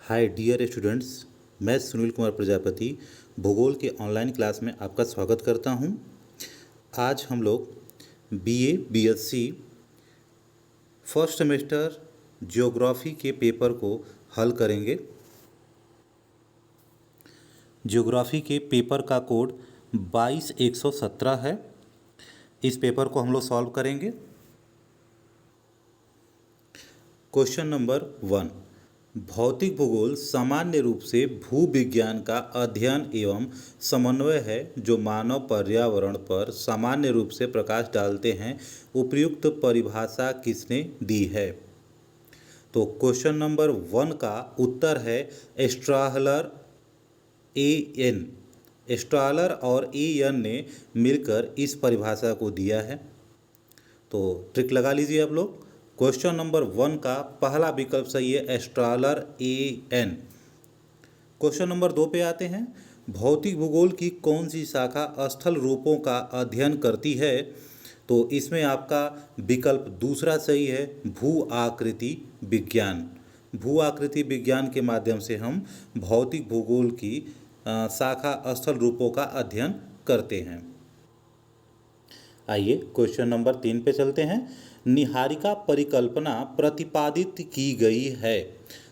Hi dear students, मैं सुनील कुमार प्रजापति भूगोल के ऑनलाइन क्लास में आपका स्वागत करता हूं। आज हम लोग BA BSc first semester geography के पेपर को हल करेंगे। ज्योग्राफी के पेपर का कोड 22117 है। इस पेपर को हम लोग सॉल्व करेंगे। क्वेश्चन नंबर 1, भौतिक भूगोल सामान्य रूप से भूविज्ञान का अध्ययन एवं समन्वय है जो मानव पर्यावरण पर सामान्य रूप से प्रकाश डालते हैं। उपयुक्त परिभाषा किसने दी है? तो क्वेश्चन नंबर 1 का उत्तर है स्ट्राहलर एन। स्ट्राहलर और एन ने मिलकर इस परिभाषा को दिया है। तो ट्रिक लगा लीजिए आप लोग। क्वेश्चन नंबर 1 का पहला विकल्प सही है, स्ट्रालर एन। क्वेश्चन नंबर 2 पे आते हैं। भौतिक भूगोल की कौन सी शाखा स्थल रूपों का अध्ययन करती है? तो इसमें आपका विकल्प दूसरा सही है, भू आकृति विज्ञान। भू आकृति विज्ञान के माध्यम से हम भौतिक भूगोल की शाखा स्थल रूपों का अध्ययन करते हैं। आइए क्वेश्चन नंबर 3 पे चलते हैं। निहारिका परिकल्पना प्रतिपादित की गई है।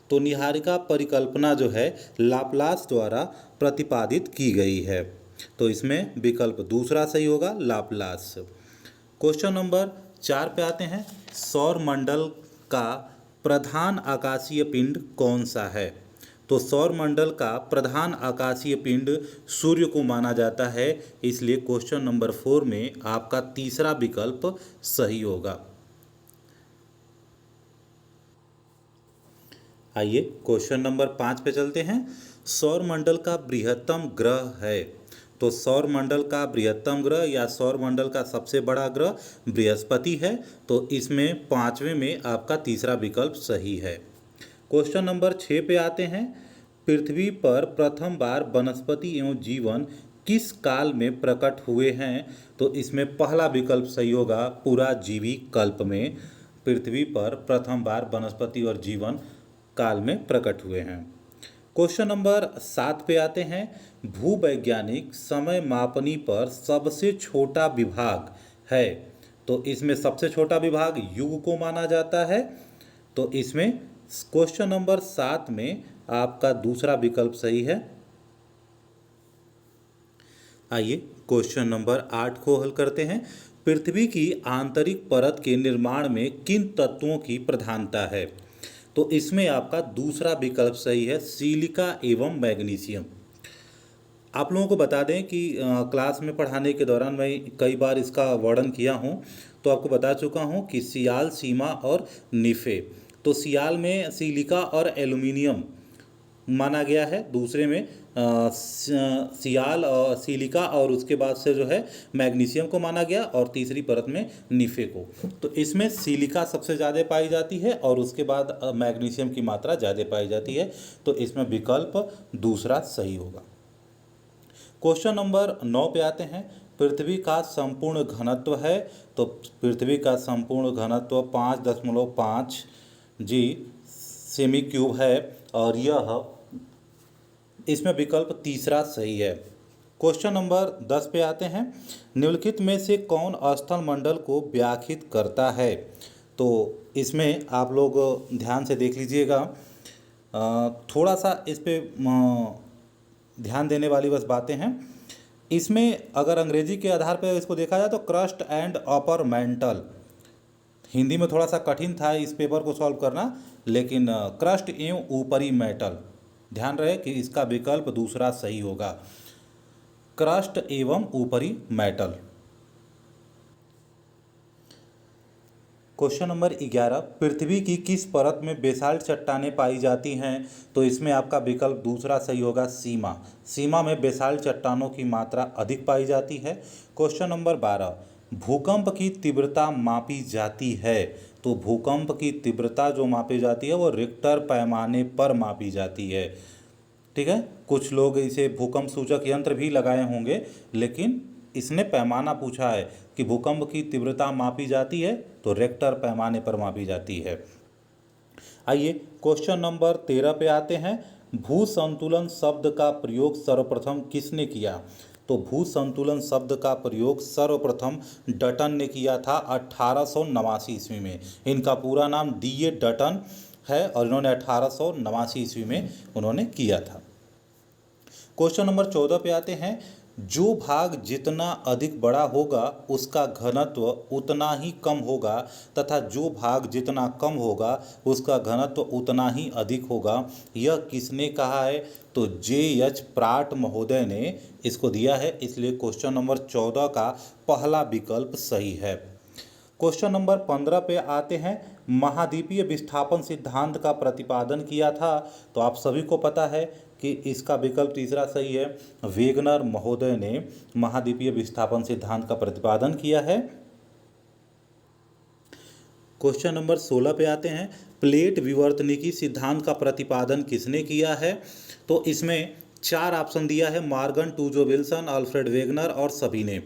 तो निहारिका परिकल्पना जो है लाप्लास द्वारा प्रतिपादित की गई है। तो इसमें विकल्प दूसरा सही होगा, लाप्लास। क्वेश्चन नंबर 4 पे आते हैं। सौर मंडल का प्रधान आकाशीय पिंड कौन सा है? तो सौर मंडल का प्रधान आकाशीय पिंड सूर्य को माना जाता है, इसलिए क्वेश्चन नंबर 4 में आपका तीसरा विकल्प सही होगा। आइए क्वेश्चन नंबर 5 पे चलते हैं। सौर मंडल का बृहत्तम ग्रह है। तो सौर मंडल का बृहत्तम ग्रह या सौर मंडल का सबसे बड़ा ग्रह बृहस्पति है। तो इसमें 5वें में आपका तीसरा विकल्प सही है। क्वेश्चन नंबर 6 पे आते हैं। पृथ्वी पर प्रथम बार वनस्पति एवं जीवन किस काल में प्रकट हुए हैं? तो इसमें पहला विकल्प सही होगा, पुराजीवी कल्प में पृथ्वी पर प्रथम बार वनस्पति और जीवन काल में प्रकट हुए हैं। क्वेश्चन नंबर 7 पे आते हैं। भूवैज्ञानिक समय मापनी पर सबसे छोटा विभाग है। तो इसमें सबसे छोटा विभाग युग को माना जाता है। तो इसमें क्वेश्चन नंबर 7 में आपका दूसरा विकल्प सही है। आइए क्वेश्चन नंबर 8 को हल करते हैं। पृथ्वी की आंतरिक परत के निर्माण में किन तत्वों की प्रधानता है? तो इसमें आपका दूसरा विकल्प सही है, सिलिका एवं मैग्नीशियम। आप लोगों को बता दें कि क्लास में पढ़ाने के दौरान मैं कई बार इसका वर्णन किया हूं। तो आपको बता चुका हूं कि सियाल, सीमा और निफे। तो सियाल में सिलिका और एल्यूमिनियम माना गया है, दूसरे में सियाल और सिलिका और उसके बाद से जो है मैग्नीशियम को माना गया और तीसरी परत में निफे को। तो इसमें सिलिका सबसे ज़्यादा पाई जाती है और उसके बाद मैग्नीशियम की मात्रा ज़्यादा पाई जाती है। तो इसमें विकल्प दूसरा सही होगा। क्वेश्चन नंबर 9 पे आते हैं। पृथ्वी का संपूर्ण घनत्व है। तो पृथ्वी का संपूर्ण घनत्व 5.5 जी सेमी क्यूब है और यह इसमें विकल्प तीसरा सही है। क्वेश्चन नंबर 10 पे आते हैं। निम्नलिखित में से कौन स्थल मंडल को व्याख्यायित करता है? तो इसमें आप लोग ध्यान से देख लीजिएगा। थोड़ा सा इस पे ध्यान देने वाली बस बातें हैं। इसमें अगर अंग्रेजी के आधार पर इसको देखा जाए तो crust and upper mantle. Hindi में थोड़ा सा कठिन था इस पेपर को सॉल्व करना, लेकिन क्रस्ट एवं ऊपरी मेटल, ध्यान रहे कि इसका विकल्प दूसरा सही होगा, क्रस्ट एवं ऊपरी मेटल। क्वेश्चन नंबर 11, पृथ्वी की किस परत में बेसाल्ट चट्टानें पाई जाती हैं? तो इसमें आपका विकल्प दूसरा सही होगा, सीमा। सीमा में बेसाल्ट चट्टानों की मात्रा अधिक पाई जाती है। क्वेश्चन नंबर 12, भूकंप की तीव्रता मापी जाती है। तो भूकंप की तीव्रता जो मापी जाती है वो रिक्टर पैमाने पर मापी जाती है। ठीक है, कुछ लोग इसे भूकंप सूचक यंत्र भी लगाए होंगे, लेकिन इसने पैमाना पूछा है कि भूकंप की तीव्रता मापी जाती है तो रिक्टर पैमाने पर मापी जाती है। आइए क्वेश्चन नंबर 13 पे आते हैं। भू संतुलन शब्द का प्रयोग सर्वप्रथम किसने किया? तो भू संतुलन शब्द का प्रयोग सर्वप्रथम डटन ने किया था 1889 ईस्वी में। इनका पूरा नाम D.A. डटन है और इन्होंने 1889 ईस्वी में उन्होंने किया था। क्वेश्चन नंबर 14 पे आते हैं। जो भाग जितना अधिक बड़ा होगा उसका घनत्व उतना ही कम होगा तथा जो भाग जितना कम होगा उसका घनत्व उतना ही अधिक होगा। यह किसने कहा है? तो J.H. प्राट महोदय ने इसको दिया है, इसलिए क्वेश्चन नंबर 14 का पहला विकल्प सही है। क्वेश्चन नंबर 15 पे आते हैं। महाद्वीपीय विस्थापन सिद्धांत का प्रतिपादन किया था, तो आप सभी को पता है कि इसका विकल्प तीसरा सही है। वेगनर महोदय ने महाद्वीपीय विस्थापन सिद्धांत का प्रतिपादन किया है। क्वेश्चन नंबर 16 पे आते हैं। प्लेट विवर्तनिकी सिद्धांत का प्रतिपादन किसने किया है? तो इसमें 4 ऑप्शन दिया है, Morgan, Tuzo Wilson, Alfred Wegener और सभी ने।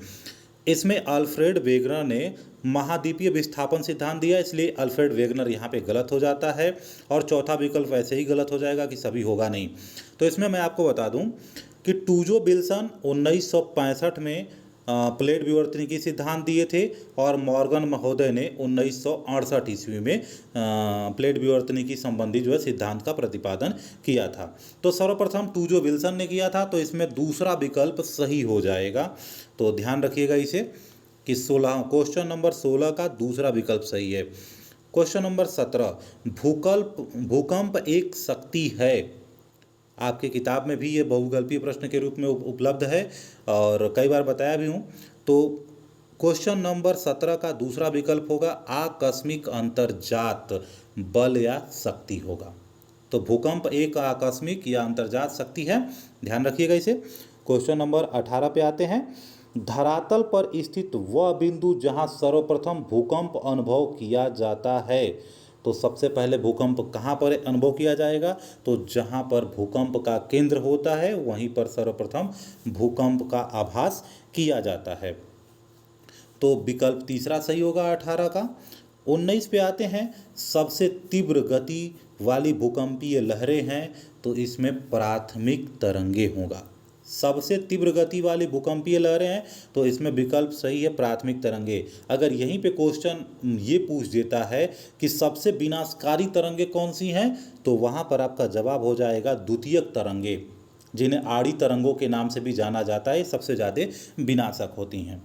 इसमें अल्फ्रेड वेगनर ने महाद्वीपीय विस्थापन सिद्धांत दिया, इसलिए अल्फ्रेड वेगनर यहाँ पे गलत हो जाता है और चौथा विकल्प वैसे ही गलत हो जाएगा कि सभी होगा नहीं। तो इसमें मैं आपको बता दूं कि टूजो विल्सन 1965 में प्लेट विवर्तनिकी सिद्धांत दिए थे और मॉर्गन महोदय ने 1968 ईस्वी में प्लेट विवर्तनिकी संबंधी जो है सिद्धांत का प्रतिपादन किया था। तो सर्वप्रथम टूजो विल्सन ने किया था, तो इसमें दूसरा विकल्प सही हो जाएगा। तो ध्यान रखिएगा इसे कि 16 क्वेश्चन नंबर 16 का दूसरा विकल्प सही है। Question number 17। भूकंप एक शक्ति है। आपकी किताब में भी ये बहुविकल्पीय प्रश्न के रूप में उपलब्ध है और कई बार बताया भी हूँ। तो क्वेश्चन नंबर 17 का दूसरा विकल्प होगा आकस्मिक अंतर्जात बल या शक्ति होगा। तो भूकंप एक आकस्मिक या अंतर्जात शक्ति है, ध्यान रखिएगा इसे। क्वेश्चन नंबर 18 पे आते हैं। धरातल पर स्थित वह बिंदु जहां सर्वप्रथम भूकंप अनुभव किया जाता है। तो सबसे पहले भूकंप कहाँ पर अनुभव किया जाएगा? तो जहाँ पर भूकंप का केंद्र होता है वहीं पर सर्वप्रथम भूकंप का आभास किया जाता है। तो विकल्प तीसरा सही होगा 18 का। 19 पे आते हैं। सबसे तीव्र गति वाली भूकंपीय लहरें हैं, तो इसमें प्राथमिक तरंगे होगा। सबसे तीव्र गति वाली भूकंपीय लहरें हैं, तो इसमें विकल्प सही है प्राथमिक तरंगे। अगर यहीं पे क्वेश्चन ये पूछ देता है कि सबसे विनाशकारी तरंगे कौन सी हैं, तो वहाँ पर आपका जवाब हो जाएगा द्वितीयक तरंगे, जिन्हें आड़ी तरंगों के नाम से भी जाना जाता है, सबसे ज़्यादा विनाशक होती हैं।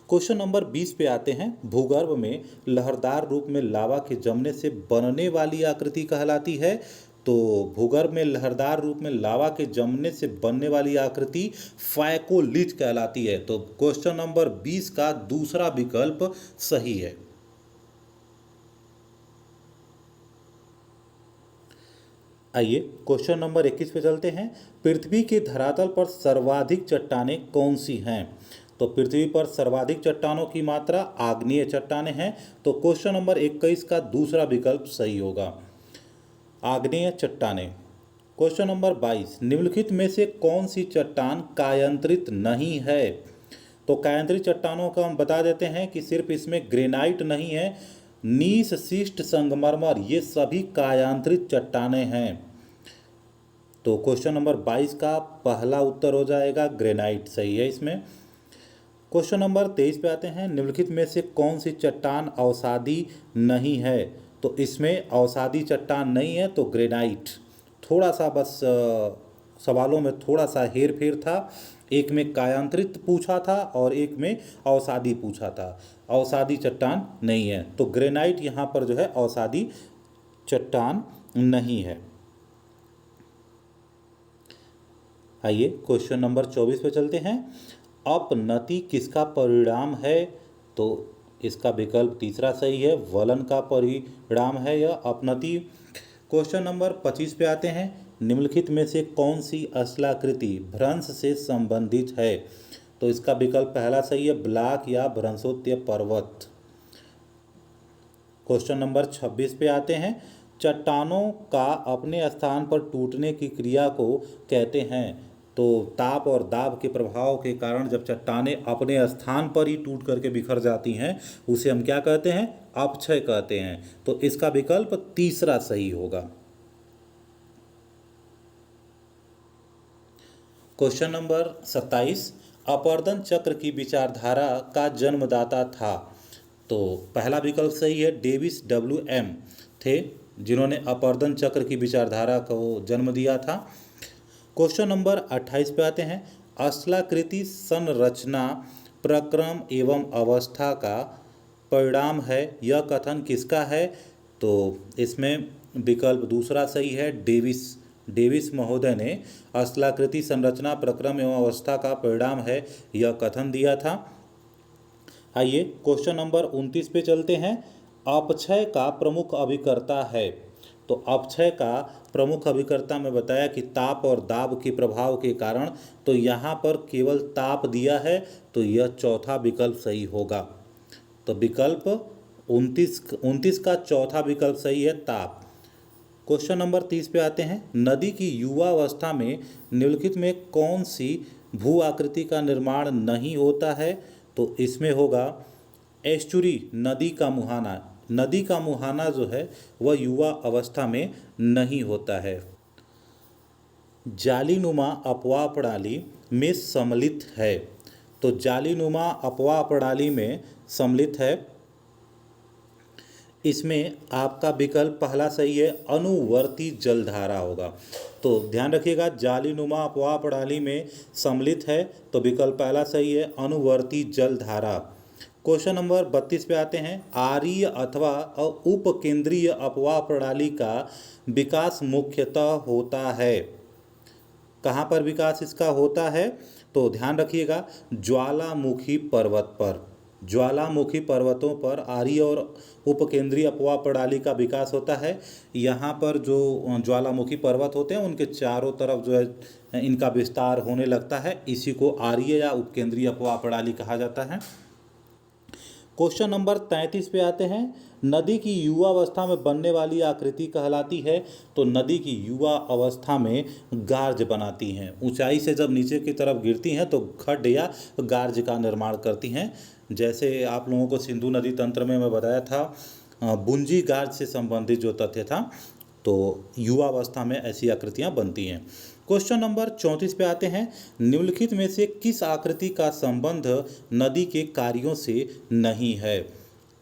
क्वेश्चन नंबर 20 पे आते हैं। भूगर्भ में लहरदार रूप में लावा के जमने से बनने वाली आकृति कहलाती है। तो भूगर्भ में लहरदार रूप में लावा के जमने से बनने वाली आकृति फाइकोलिथ कहलाती है। तो क्वेश्चन नंबर 20 का दूसरा विकल्प सही है। आइए क्वेश्चन नंबर 21 पे चलते हैं। पृथ्वी के धरातल पर सर्वाधिक चट्टानें कौन सी हैं? तो पृथ्वी पर सर्वाधिक चट्टानों की मात्रा आग्नेय चट्टानें हैं। तो क्वेश्चन नंबर 21 का दूसरा विकल्प सही होगा, आग्नेय चट्टानें। Question number 22। निम्नलिखित में से कौन सी चट्टान कायांतरित नहीं है? तो कायांतरित चट्टानों का हम बता देते हैं कि सिर्फ इसमें ग्रेनाइट नहीं है, नीस, शिस्ट, संगमरमर, ये सभी कायांतरित चट्टानें हैं। तो क्वेश्चन नंबर 22 का पहला उत्तर हो जाएगा ग्रेनाइट, सही है इसमें। क्वेश्चन नंबर 23 पे आते हैं। निम्नलिखित में से कौन सी चट्टान अवसादी नहीं है? तो इसमें अवसादी चट्टान नहीं है, तो ग्रेनाइट। थोड़ा सा बस सवालों में थोड़ा सा हेर फेर था, एक में कायांतरित पूछा था और एक में अवसादी पूछा था। अवसादी चट्टान नहीं है, तो ग्रेनाइट यहाँ पर जो है अवसादी चट्टान नहीं है। आइए क्वेश्चन नंबर 24 पे चलते हैं। अपनति किसका परिणाम है? तो इसका विकल्प तीसरा सही है, वलन का परिणाम है यह अपनति। क्वेश्चन नंबर 25 पे आते हैं। निम्नलिखित में से कौन सी अश्लाकृति भ्रंश से संबंधित है? तो इसका विकल्प पहला सही है, ब्लॉक या भ्रंशोत्य पर्वत। क्वेश्चन नंबर 26 पे आते हैं। चट्टानों का अपने स्थान पर टूटने की क्रिया को कहते हैं। तो ताप और दाब के प्रभाव के कारण जब चट्टानें अपने स्थान पर ही टूट करके बिखर जाती हैं उसे हम क्या कहते हैं, अपक्षय कहते हैं। तो इसका विकल्प तीसरा सही होगा। क्वेश्चन नंबर 27, अपवर्तन चक्र की विचारधारा का जन्मदाता था। तो पहला विकल्प सही है, डेविस WM थे जिन्होंने अपवर्तन चक्र की विचारधारा को जन्म दिया था। क्वेश्चन नंबर 28 पे आते हैं, स्थलाकृति संरचना प्रक्रम एवं अवस्था का परिणाम है, यह कथन किसका है। तो इसमें विकल्प दूसरा सही है, डेविस महोदय ने स्थलाकृति संरचना प्रक्रम एवं अवस्था का परिणाम है यह कथन दिया था। आइए क्वेश्चन नंबर 29 पे चलते हैं, अपक्षय का प्रमुख अभिकर्ता है। तो अपक्षय का प्रमुख अभिकर्ता में बताया कि ताप और दाब के प्रभाव के कारण, तो यहाँ पर केवल ताप दिया है, तो यह चौथा विकल्प सही होगा। तो विकल्प 29 का चौथा विकल्प सही है, ताप। क्वेश्चन नंबर 30 पे आते हैं, नदी की युवावस्था में निम्नलिखित में कौन सी भू आकृति का निर्माण नहीं होता है। तो इसमें होगा एस्चुरी, नदी का मुहाना। नदी का मुहाना जो है वह युवा अवस्था में नहीं होता है। जालीनुमा अपवाह प्रणाली में सम्मिलित है। तो जालीनुमा अपवाह प्रणाली में सम्मिलित है। इसमें आपका विकल्प पहला सही है, अनुवर्ती जलधारा होगा। तो ध्यान रखिएगा, जालीनुमा अपवाह प्रणाली में सम्मिलित है, तो विकल्प पहला सही है, अनुवर्ती जलधारा। क्वेश्चन नंबर 32 पे आते हैं, आरीय अथवा उपकेंद्रीय अपवाह प्रणाली का विकास मुख्यतः होता है। कहाँ पर विकास इसका होता है। तो ध्यान रखिएगा, ज्वालामुखी पर्वत पर, ज्वालामुखी पर्वतों पर आरीय और उपकेंद्रीय अपवाह प्रणाली का विकास होता है। यहाँ पर जो ज्वालामुखी पर्वत होते हैं उनके चारों तरफ जो है इनका विस्तार होने लगता है, इसी को आरीय या उपकेंद्रीय अपवाह प्रणाली कहा जाता है। क्वेश्चन नंबर 33 पे आते हैं, नदी की युवा अवस्था में बनने वाली आकृति कहलाती है। तो नदी की युवा अवस्था में गार्ज बनाती हैं, ऊंचाई से जब नीचे की तरफ गिरती हैं तो खड्ड या गार्ज का निर्माण करती हैं। जैसे आप लोगों को सिंधु नदी तंत्र में मैं बताया था, बुंजी गार्ज से संबंधित जो तथ्य था, तो युवा अवस्था में ऐसी आकृतियाँ बनती हैं। क्वेश्चन नंबर 34 पे आते हैं, निम्नलिखित में से किस आकृति का संबंध नदी के कार्यों से नहीं है।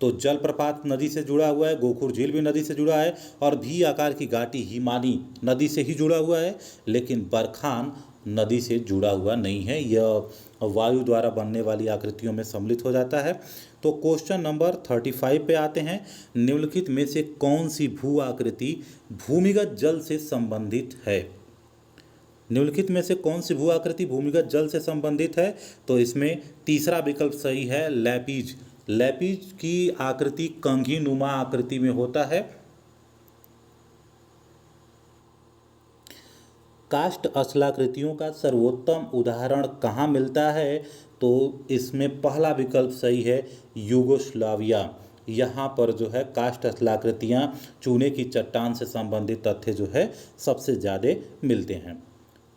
तो जलप्रपात नदी से जुड़ा हुआ है, गोखुर झील भी नदी से जुड़ा है, और भी आकार की घाटी हिमानी नदी से ही जुड़ा हुआ है, लेकिन बरखान नदी से जुड़ा हुआ नहीं है, यह वायु द्वारा बनने वाली आकृतियों में सम्मिलित हो जाता है। तो क्वेश्चन नंबर 35 पे आते हैं, निम्नलिखित में से कौन सी भू आकृति भूमिगत जल से संबंधित है। निम्नलिखित में से कौन सी भू आकृति भूमिगत जल से संबंधित है। तो इसमें तीसरा विकल्प सही है, लैपीज। लैपीज की आकृति कंघी नुमा आकृति में होता है। काष्ठ स्थलाकृतियों का सर्वोत्तम उदाहरण कहाँ मिलता है। तो इसमें पहला विकल्प सही है, यूगोस्लाविया। यहाँ पर जो है काष्ठ स्थलाकृतियाँ, चूने की चट्टान से संबंधित तथ्य जो है सबसे ज़्यादा मिलते हैं।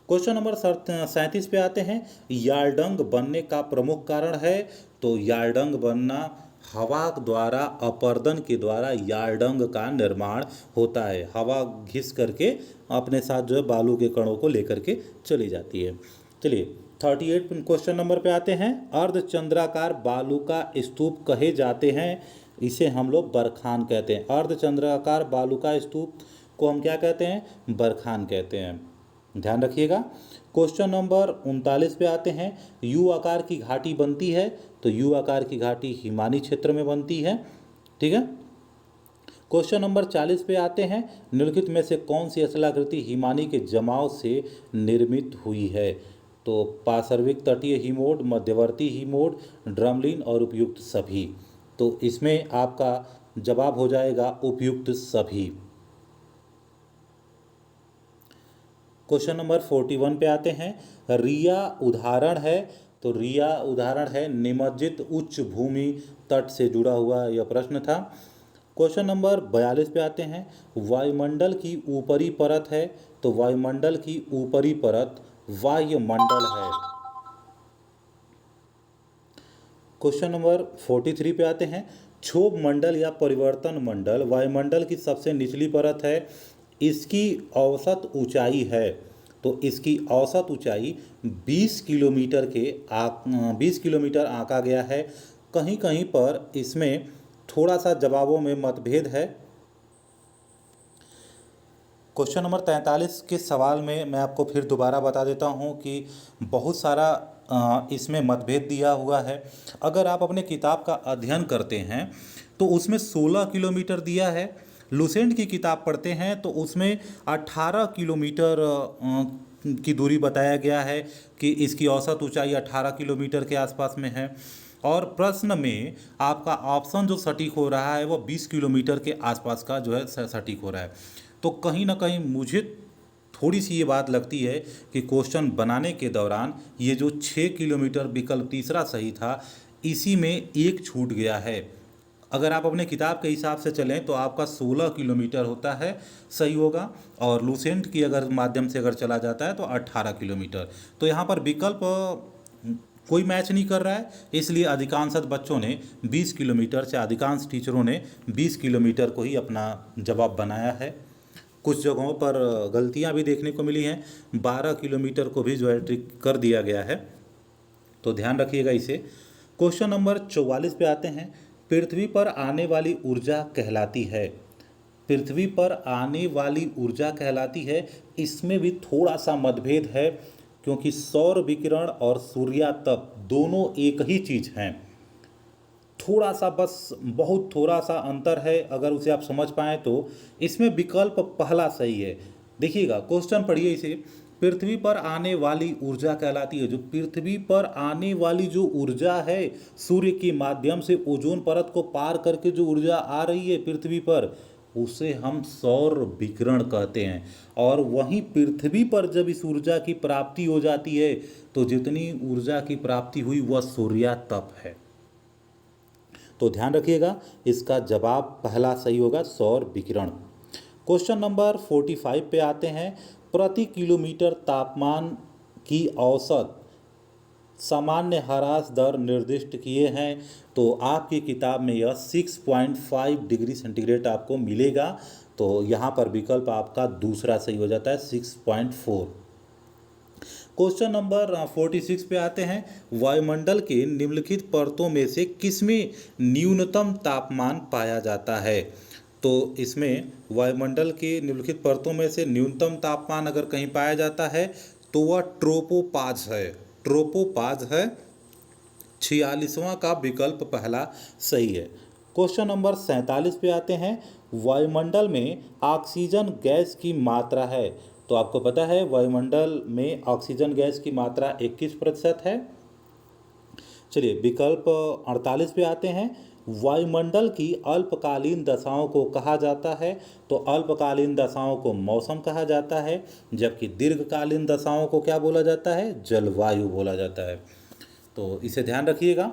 क्वेश्चन नंबर 37 पे आते हैं, यार्डंग बनने का प्रमुख कारण है। तो यार्डंग बनना हवा द्वारा अपरदन के द्वारा यार्डंग का निर्माण होता है। हवा घिस करके अपने साथ जो है बालू के कणों को लेकर के चली जाती है। चलिए 38 क्वेश्चन नंबर पे आते हैं, अर्धचंद्राकार बालू का स्तूप कहे जाते हैं, इसे हम लोग बरखान कहते हैं। अर्धचंद्राकार बालू का स्तूप को हम क्या कहते हैं, बरखान कहते हैं, ध्यान रखिएगा। क्वेश्चन नंबर 39 पे आते हैं, यू आकार की घाटी बनती है। तो यू आकार की घाटी हिमानी क्षेत्र में बनती है, ठीक है। क्वेश्चन नंबर 40 पे आते हैं, निम्नलिखित में से कौन सी स्थलाकृति हिमानी के जमाव से निर्मित हुई है। तो पार्श्विक तटीय हिमोड, मध्यवर्ती हिमोड, ड्रमलिन और उपयुक्त सभी। तो इसमें आपका जवाब हो जाएगा उपयुक्त सभी। क्वेश्चन नंबर 41 पे आते हैं, रिया उदाहरण है। तो रिया उदाहरण है निमज्जित उच्च भूमि तट से जुड़ा हुआ यह प्रश्न था। क्वेश्चन नंबर 42 पे आते हैं, वायुमंडल की ऊपरी परत है। तो वायुमंडल की ऊपरी परत वायुमंडल है। क्वेश्चन नंबर 43 पे आते हैं। क्षोभ मंडल या परिवर्तन मंडल वायुमंडल की सबसे निचली परत है। इसकी औसत ऊंचाई है, तो इसकी औसत ऊंचाई 20 किलोमीटर 20 किलोमीटर आंका गया है। कहीं कहीं पर इसमें थोड़ा सा जवाबों में मतभेद है। क्वेश्चन नंबर 43 के सवाल में मैं आपको फिर दोबारा बता देता हूं कि बहुत सारा इसमें मतभेद दिया हुआ है। अगर आप अपने किताब का अध्ययन करते हैं तो उसमें 16 किलोमीटर दिया है। लुसेंट की किताब पढ़ते हैं तो उसमें 18 किलोमीटर की दूरी बताया गया है कि इसकी औसत ऊंचाई 18 किलोमीटर के आसपास में है। और प्रश्न में आपका ऑप्शन जो सटीक हो रहा है वो 20 किलोमीटर के आसपास का जो है सटीक हो रहा है। तो कहीं ना कहीं मुझे थोड़ी सी ये बात लगती है कि क्वेश्चन बनाने के दौरान ये जो 6 किलोमीटर विकल्प तीसरा सही था, इसी में एक छूट गया है। अगर आप अपने किताब के हिसाब से चलें तो आपका 16 किलोमीटर होता है, सही होगा। और लुसेंट की अगर माध्यम से अगर चला जाता है तो 18 किलोमीटर। तो यहाँ पर विकल्प कोई मैच नहीं कर रहा है, इसलिए अधिकांश बच्चों ने 20 किलोमीटर से, अधिकांश टीचरों ने 20 किलोमीटर को ही अपना जवाब बनाया है। कुछ जगहों पर गलतियां भी देखने को मिली हैं, 12 किलोमीटर को भी जो है ट्रिक कर दिया गया है, तो ध्यान रखिएगा इसे। क्वेश्चन नंबर 44 पे आते हैं। पृथ्वी पर आने वाली ऊर्जा कहलाती है। पृथ्वी पर आने वाली ऊर्जा कहलाती है, इसमें भी थोड़ा सा मतभेद है, क्योंकि सौर विकिरण और सूर्यातप दोनों एक ही चीज़ हैं। थोड़ा सा, बस बहुत थोड़ा सा अंतर है, अगर उसे आप समझ पाएँ तो। इसमें विकल्प पहला सही है। देखिएगा, क्वेश्चन पढ़िए इसे। पृथ्वी पर आने वाली ऊर्जा कहलाती है। जो पृथ्वी पर आने वाली जो ऊर्जा है, सूर्य के माध्यम से ओजोन परत को पार करके जो ऊर्जा आ रही है पृथ्वी पर, उसे हम सौर विकिरण कहते हैं। और वहीं पृथ्वी पर जब इस ऊर्जा की प्राप्ति हो जाती है तो जितनी ऊर्जा की प्राप्ति हुई वह सूर्यातप है। तो ध्यान रखिएगा, इसका जवाब पहला सही होगा, सौर विकिरण। क्वेश्चन नंबर 45 पे आते हैं। प्रति किलोमीटर तापमान की औसत सामान्य ह्रास दर निर्दिष्ट किए हैं। तो आपकी किताब में यह 6.5 डिग्री सेंटीग्रेड आपको मिलेगा। तो यहाँ पर विकल्प आपका दूसरा सही हो जाता है, 6.4। क्वेश्चन नंबर 46 पे आते हैं। वायुमंडल के निम्नलिखित परतों में से किसमें न्यूनतम तापमान पाया जाता है? तो इसमें वायुमंडल के निम्नलिखित परतों में से न्यूनतम तापमान अगर कहीं पाया जाता है तो वह ट्रोपोपाज है। ट्रोपोपाज है। 46वां का विकल्प पहला सही है। क्वेश्चन नंबर 47 पे आते हैं। वायुमंडल में ऑक्सीजन गैस की मात्रा है। तो आपको पता है वायुमंडल में ऑक्सीजन गैस की मात्रा 21% है। चलिए, विकल्प 48 पे आते हैं। वायुमंडल की अल्पकालीन दशाओं को कहा जाता है। तो अल्पकालीन दशाओं को मौसम कहा जाता है, जबकि दीर्घकालीन दशाओं को क्या बोला जाता है? जलवायु बोला जाता है। तो इसे ध्यान रखिएगा।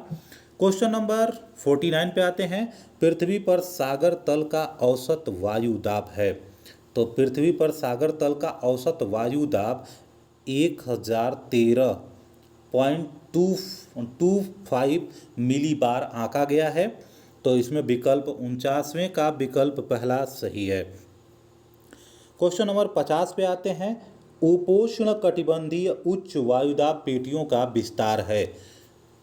क्वेश्चन नंबर 49 पे आते हैं। पृथ्वी पर सागर तल का औसत वायु दाब है। तो पृथ्वी पर सागर तल का औसत वायु दाब 1013.225 मिली बार आंका गया है। तो इसमें विकल्प 49वें का विकल्प पहला सही है। क्वेश्चन नंबर 50 पे आते हैं। उपोष्ण कटिबंधीय उच्च वायुदाब पेटियों का विस्तार है।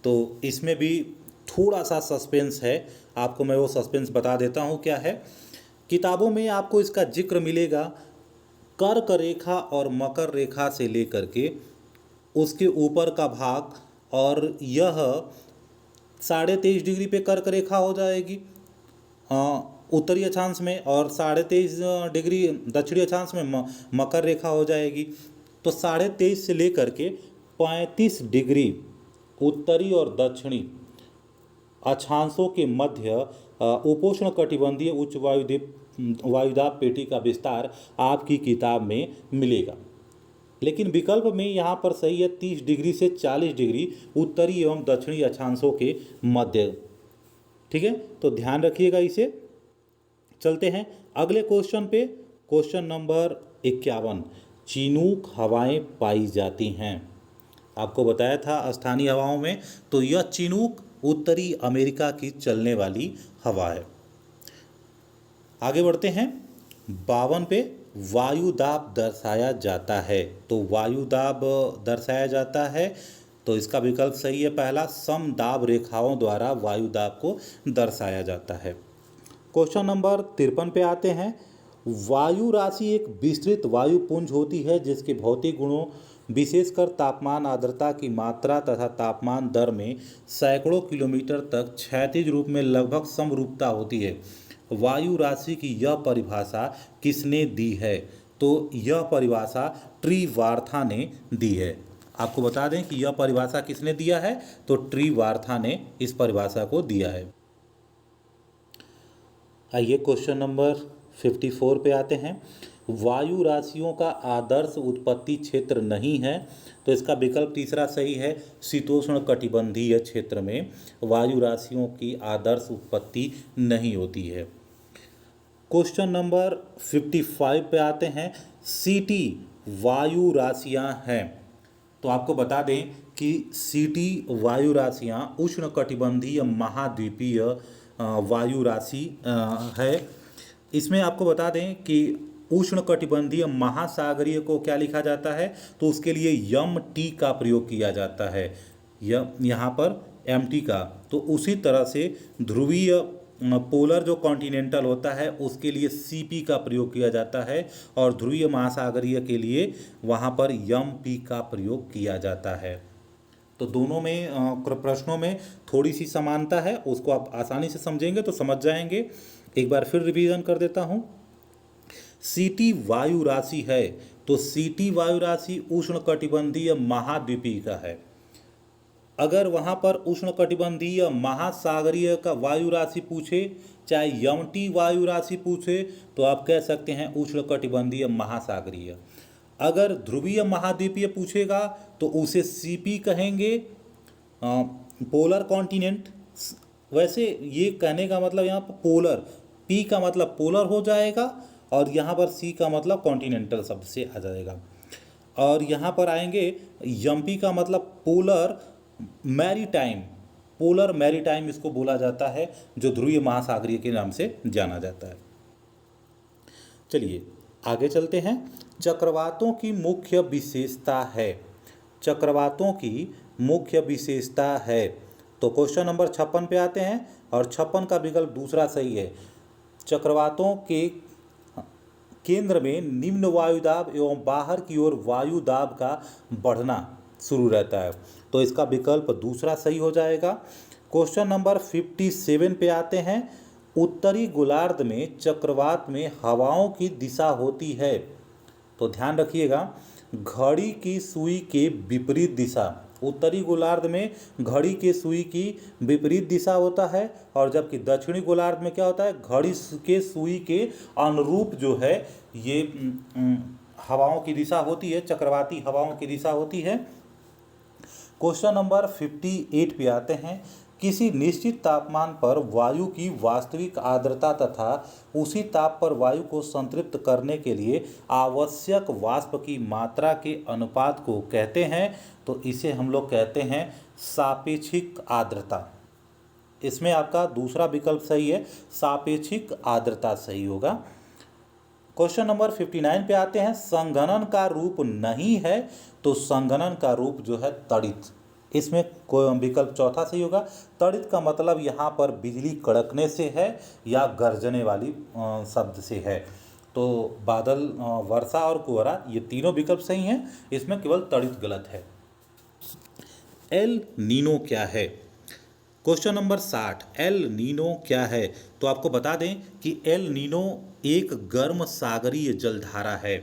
तो इसमें भी थोड़ा सा सस्पेंस है, आपको मैं वो सस्पेंस बता देता हूँ क्या है। किताबों में आपको इसका जिक्र मिलेगा, कर्क रेखा और मकर रेखा से लेकर के उसके ऊपर का भाग, और यह 23.5 डिग्री पे कर्क रेखा हो जाएगी उत्तरी अक्षांश में, और 23.5 डिग्री दक्षिणी अक्षांश में मकर रेखा हो जाएगी। तो 23.5 से लेकर के 35 डिग्री उत्तरी और दक्षिणी अक्षांशों के मध्य उपोष्ण कटिबंधीय उच्च वायुदाब पेटी का विस्तार आपकी किताब में मिलेगा। लेकिन विकल्प में यहाँ पर सही है 30 डिग्री से 40 डिग्री उत्तरी एवं दक्षिणी अक्षांशों के मध्य। ठीक है, तो ध्यान रखिएगा इसे। चलते हैं अगले क्वेश्चन पे। Question number 51। चिनूक हवाएं पाई जाती हैं। आपको बताया था स्थानीय हवाओं में, तो यह चिनूक उत्तरी अमेरिका की चलने वाली हवा है। आगे बढ़ते हैं। 52 पे वायु दाब दर्शाया जाता है। तो वायु दाब दर्शाया जाता है, तो इसका विकल्प सही है पहला, समदाब रेखाओं द्वारा वायु दाब को दर्शाया जाता है। क्वेश्चन नंबर 53 पे आते हैं। वायु राशि एक विस्तृत वायुपुंज होती है जिसके भौतिक गुणों विशेषकर तापमान, आर्द्रता की मात्रा तथा तापमान दर में सैकड़ों किलोमीटर तक क्षैतिज रूप में लगभग समरूपता होती है। वायु राशि की यह परिभाषा किसने दी है? तो यह परिभाषा ट्रीवार्था ने दी है। आपको बता दें कि यह परिभाषा किसने दिया है, तो ट्रीवार्था ने इस परिभाषा को दिया है। आइए क्वेश्चन नंबर 54 पे आते हैं। वायु राशियों का आदर्श उत्पत्ति क्षेत्र नहीं है, तो इसका विकल्प तीसरा सही है, शीतोष्ण कटिबंधीय क्षेत्र में वायु राशियों की आदर्श उत्पत्ति नहीं होती है। क्वेश्चन नंबर 55 पे आते हैं। सीटी वायु राशियाँ हैं, तो आपको बता दें कि सीटी वायु राशियाँ उष्ण कटिबंधीय महाद्वीपीय वायु राशि है। इसमें आपको बता दें कि उष्ण कटिबंधीय महासागरीय को क्या लिखा जाता है, तो उसके लिए यम टी का प्रयोग किया जाता है, यहाँ पर एम टी का। तो उसी तरह से ध्रुवीय पोलर जो कॉन्टिनेंटल होता है उसके लिए सी पी का प्रयोग किया जाता है, और ध्रुवीय महासागरीय के लिए वहाँ पर यम पी का प्रयोग किया जाता है। तो दोनों में प्रश्नों में थोड़ी सी समानता है, उसको आप आसानी से समझेंगे तो समझ जाएंगे। एक बार फिर रिवीजन कर देता हूँ। सीटी वायु राशि है, तो सीटी वायु राशि उष्ण कटिबंधीय महाद्वीपीय का है। अगर वहाँ पर उष्ण कटिबंधीय महासागरीय का वायु राशि पूछे, चाहे यमटी वायु राशि पूछे, तो आप कह सकते हैं उष्ण कटिबंधीय महासागरीय। अगर ध्रुवीय महाद्वीपीय पूछेगा तो उसे सीपी कहेंगे, पोलर कॉन्टिनेंट। वैसे ये कहने का मतलब यहाँ पर पोलर, पी का मतलब पोलर हो जाएगा और यहाँ पर सी का मतलब कॉन्टिनेंटल शब्द से आ जाएगा। और यहाँ पर आएंगे यमपी का मतलब पोलर मैरीटाइम, पोलर मैरीटाइम इसको बोला जाता है, जो ध्रुवीय महासागरीय के नाम से जाना जाता है। चलिए आगे चलते हैं। चक्रवातों की मुख्य विशेषता है। चक्रवातों की मुख्य विशेषता है, तो क्वेश्चन नंबर 56 पे आते हैं, और 56 का विकल्प दूसरा सही है। चक्रवातों के केंद्र में निम्न वायुदाब एवं बाहर की ओर वायुदाब का बढ़ना शुरू रहता है, तो इसका विकल्प दूसरा सही हो जाएगा। क्वेश्चन नंबर 57 पे आते हैं। उत्तरी गोलार्ध में चक्रवात में हवाओं की दिशा होती है, तो ध्यान रखिएगा, घड़ी की सुई के विपरीत दिशा। उत्तरी गोलार्ध में घड़ी के सुई की विपरीत दिशा होता है, और जबकि दक्षिणी गोलार्ध में क्या होता है, घड़ी के सुई के अनुरूप जो है ये हवाओं की दिशा होती है, चक्रवाती हवाओं की दिशा होती है। क्वेश्चन नंबर 58 पे आते हैं। किसी निश्चित तापमान पर वायु की वास्तविक आर्द्रता तथा उसी ताप पर वायु को संतृप्त करने के लिए आवश्यक वाष्प की मात्रा के अनुपात को कहते हैं, तो इसे हम लोग कहते हैं सापेक्षिक आर्द्रता। इसमें आपका दूसरा विकल्प सही है, सापेक्षिक आर्द्रता सही होगा। क्वेश्चन नंबर 59 पे आते हैं। संघनन का रूप नहीं है, तो संघनन का रूप जो है तड़ित। इसमें कोई विकल्प चौथा सही होगा। तड़ित का मतलब यहाँ पर बिजली कड़कने से है या गरजने वाली शब्द से है, तो बादल, वर्षा और कोहरा ये तीनों विकल्प सही हैं, इसमें केवल तड़ित गलत है। एल नीनो क्या है? क्वेश्चन नंबर 60, एल नीनो क्या है? तो आपको बता दें कि एल नीनो एक गर्म सागरीय जलधारा है।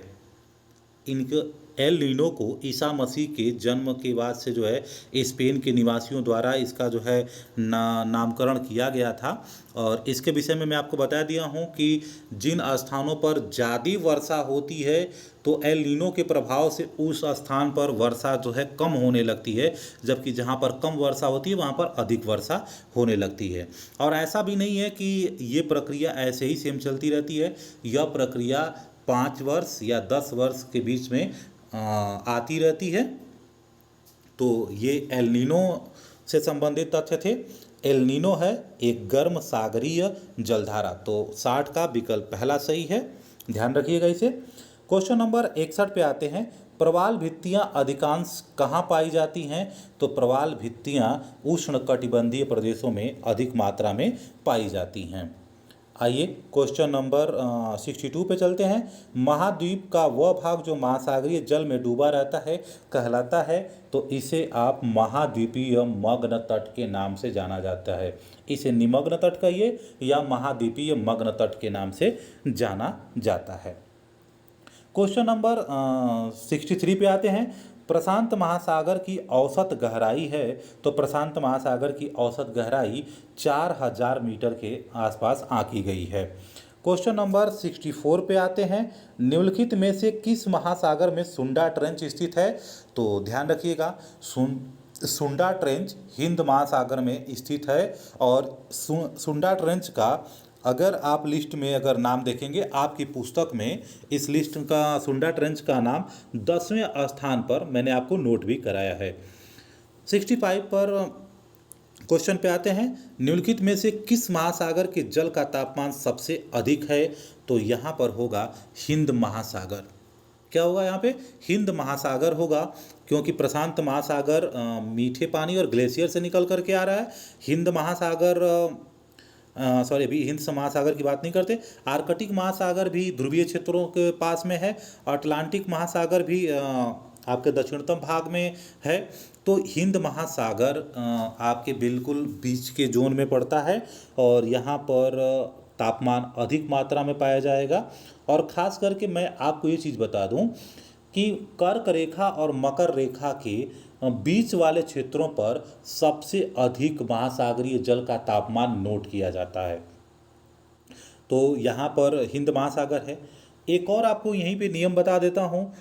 इनके एल नीनो को ईसा मसीह के जन्म के बाद से जो है स्पेन के निवासियों द्वारा इसका जो है नामकरण किया गया था, और इसके विषय में मैं आपको बता दिया हूँ कि जिन स्थानों पर ज़्यादा वर्षा होती है तो एल नीनो के प्रभाव से उस स्थान पर वर्षा जो है कम होने लगती है, जबकि जहाँ पर कम वर्षा होती है वहाँ पर अधिक वर्षा होने लगती है। और ऐसा भी नहीं है कि ये प्रक्रिया ऐसे ही सेम चलती रहती है, यह प्रक्रिया 5 वर्ष या 10 वर्ष के बीच में आती रहती है। तो ये एल नीनो से संबंधित तथ्य थे। एल नीनो है एक गर्म सागरीय जलधारा। तो 60 का विकल्प पहला सही है, ध्यान रखिएगा इसे। क्वेश्चन नंबर 61 पे आते हैं। प्रवाल भित्तियाँ अधिकांश कहाँ पाई जाती हैं? तो प्रवाल भित्तियाँ उष्णकटिबंधीय प्रदेशों में अधिक मात्रा में पाई जाती हैं। आइए क्वेश्चन नंबर 62 पे चलते हैं। महाद्वीप का वह भाग जो महासागरीय जल में डूबा रहता है कहलाता है, तो इसे आप महाद्वीपीय मग्न तट के नाम से जाना जाता है। इसे निमग्न तट कहिए या महाद्वीपीय मग्न तट के नाम से जाना जाता है। क्वेश्चन नंबर 63 पे आते हैं। प्रशांत महासागर की औसत गहराई है, तो प्रशांत महासागर की औसत गहराई 4000 मीटर के आसपास आंकी गई है। क्वेश्चन नंबर 64 पे आते हैं। निम्नलिखित में से किस महासागर में सुंडा ट्रेंच स्थित है? तो ध्यान रखिएगा, सुंडा ट्रेंच हिंद महासागर में स्थित है। और सुंडा ट्रेंच का अगर आप लिस्ट में अगर नाम देखेंगे आपकी पुस्तक में, इस लिस्ट का सुंडा ट्रेंच का नाम 10वें स्थान पर मैंने आपको नोट भी कराया है। 65 पर क्वेश्चन पे आते हैं। निम्नलिखित में से किस महासागर के जल का तापमान सबसे अधिक है? तो यहाँ पर होगा हिंद महासागर। क्या होगा यहाँ पे? हिंद महासागर होगा, क्योंकि प्रशांत महासागर मीठे पानी और ग्लेशियर से निकल करके आ रहा है। हिंद महासागर अभी हिंद महासागर की बात नहीं करते। आर्कटिक महासागर भी ध्रुवीय क्षेत्रों के पास में है। अटलांटिक महासागर भी आपके दक्षिणतम भाग में है। तो हिंद महासागर आपके बिल्कुल बीच के जोन में पड़ता है और यहाँ पर तापमान अधिक मात्रा में पाया जाएगा। और ख़ास करके मैं आपको ये चीज़ बता दूं कि कर्क रेखा और मकर रेखा के बीच वाले क्षेत्रों पर सबसे अधिक महासागरीय जल का तापमान नोट किया जाता है। तो यहाँ पर हिंद महासागर है। एक और आपको यहीं पे नियम बता देता हूँ।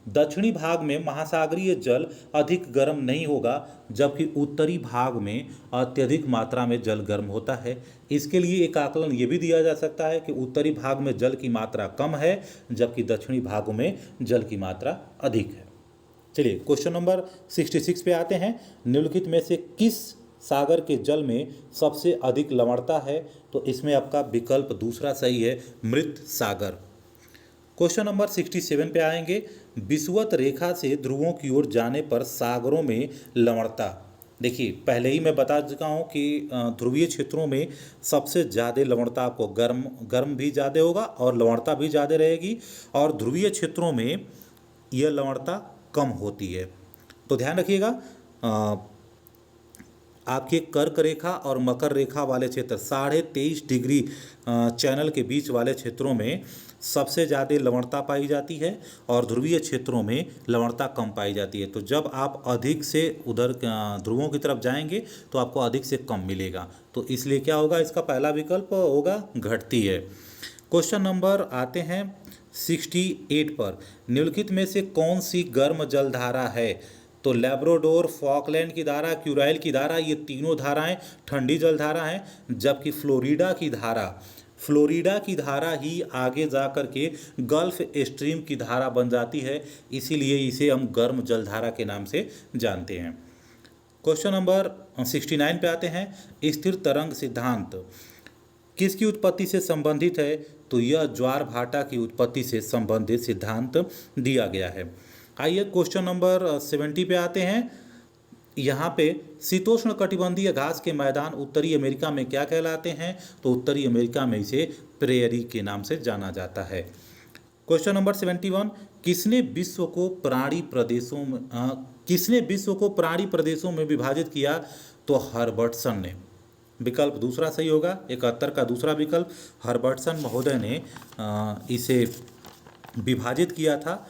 दक्षिणी भाग में महासागरीय जल अधिक गर्म नहीं होगा, जबकि उत्तरी भाग में अत्यधिक मात्रा में जल गर्म होता है। इसके लिए एक आकलन ये भी दिया जा सकता है कि उत्तरी भाग में जल की मात्रा कम है, जबकि दक्षिणी भागों में जल की मात्रा अधिक है। चलिए क्वेश्चन नंबर 66 पे आते हैं। निम्नलिखित में से किस सागर के जल में सबसे अधिक लवणता है? तो इसमें आपका विकल्प दूसरा सही है, मृत सागर। क्वेश्चन नंबर 67 पे आएंगे। विषुवत रेखा से ध्रुवों की ओर जाने पर सागरों में लवणता। देखिए पहले ही मैं बता चुका हूँ कि ध्रुवीय क्षेत्रों में सबसे ज़्यादा लवणता आपको गर्म भी ज़्यादा होगा और लवणता भी ज़्यादा रहेगी, और ध्रुवीय क्षेत्रों में यह लवणता कम होती है। तो ध्यान रखिएगा, आपके कर्क रेखा और मकर रेखा वाले क्षेत्र 23.5 डिग्री चैनल के बीच वाले क्षेत्रों में सबसे ज़्यादा लवणता पाई जाती है और ध्रुवीय क्षेत्रों में लवणता कम पाई जाती है। तो जब आप अधिक से उधर ध्रुवों की तरफ जाएंगे तो आपको अधिक से कम मिलेगा। तो इसलिए क्या होगा, इसका पहला विकल्प होगा घटती है। क्वेश्चन नंबर आते हैं 68 पर। निम्नलिखित में से कौन सी गर्म जलधारा है? तो लैब्राडोर, फॉकलैंड की धारा, क्यूराइल की धारा, ये तीनों धाराएं ठंडी जलधारा हैं, जबकि फ्लोरिडा की धारा ही आगे जा कर के गल्फ स्ट्रीम की धारा बन जाती है, इसीलिए इसे हम गर्म जलधारा के नाम से जानते हैं। क्वेश्चन नंबर 69 पे आते हैं। स्थिर तरंग सिद्धांत किसकी उत्पत्ति से संबंधित है? तो यह ज्वार भाटा की उत्पत्ति से संबंधित सिद्धांत दिया गया है। आइए क्वेश्चन नंबर 70 पे आते हैं। यहाँ पे शीतोष्ण कटिबंधीय घास के मैदान उत्तरी अमेरिका में क्या कहलाते हैं? तो उत्तरी अमेरिका में इसे प्रेयरी के नाम से जाना जाता है। Question number 71। किसने विश्व को प्राणी प्रदेशों में विभाजित किया? तो हर्बर्टसन ने। विकल्प दूसरा सही होगा, 71 का दूसरा विकल्प। हर्बर्टसन महोदय ने इसे विभाजित किया था।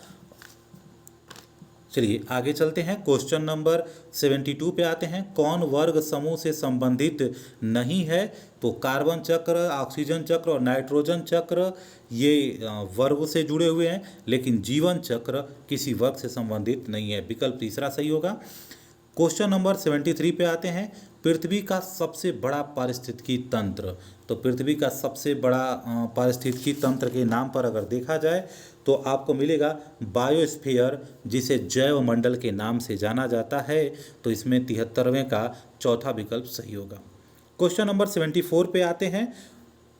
चलिए आगे चलते हैं। क्वेश्चन नंबर 72 पे आते हैं। कौन वर्ग समूह से संबंधित नहीं है? तो कार्बन चक्र, ऑक्सीजन चक्र और नाइट्रोजन चक्र ये वर्ग से जुड़े हुए हैं, लेकिन जीवन चक्र किसी वर्ग से संबंधित नहीं है। विकल्प तीसरा सही होगा। क्वेश्चन नंबर 73 पे आते हैं। पृथ्वी का सबसे बड़ा पारिस्थितिकी तंत्र। तो पृथ्वी का सबसे बड़ा पारिस्थितिकी तंत्र के नाम पर अगर देखा जाए तो आपको मिलेगा बायोस्फीयर, जिसे जैव मंडल के नाम से जाना जाता है। तो इसमें 73वें का चौथा विकल्प सही होगा। क्वेश्चन नंबर 74 पे आते हैं।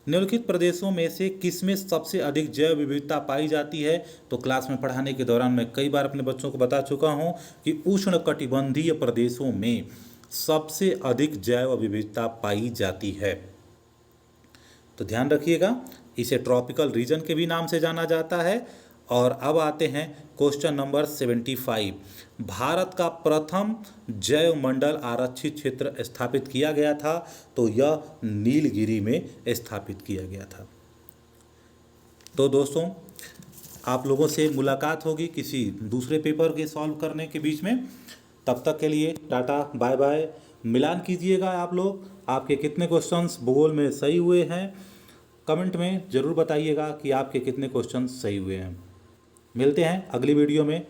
निम्नलिखित प्रदेशों में से किसमें सबसे अधिक जैव विविधता पाई जाती है? तो क्लास में पढ़ाने के दौरान मैं कई बार अपने बच्चों को बता चुका हूं कि उष्णकटिबंधीय प्रदेशों में सबसे अधिक जैव विविधता पाई जाती है। तो ध्यान रखिएगा, इसे ट्रॉपिकल रीजन के भी नाम से जाना जाता है। और अब आते हैं क्वेश्चन नंबर 75। भारत का प्रथम जैव मंडल आरक्षित क्षेत्र स्थापित किया गया था। तो यह नीलगिरी में स्थापित किया गया था। तो दोस्तों, आप लोगों से मुलाकात होगी किसी दूसरे पेपर के सॉल्व करने के बीच में। तब तक के लिए टाटा बाय बाय। मिलान कीजिएगा आप लोग, आपके कितने क्वेश्चंस भूगोल में सही हुए हैं। कमेंट में ज़रूर बताइएगा कि आपके कितने क्वेश्चंस सही हुए हैं। मिलते हैं अगली वीडियो में।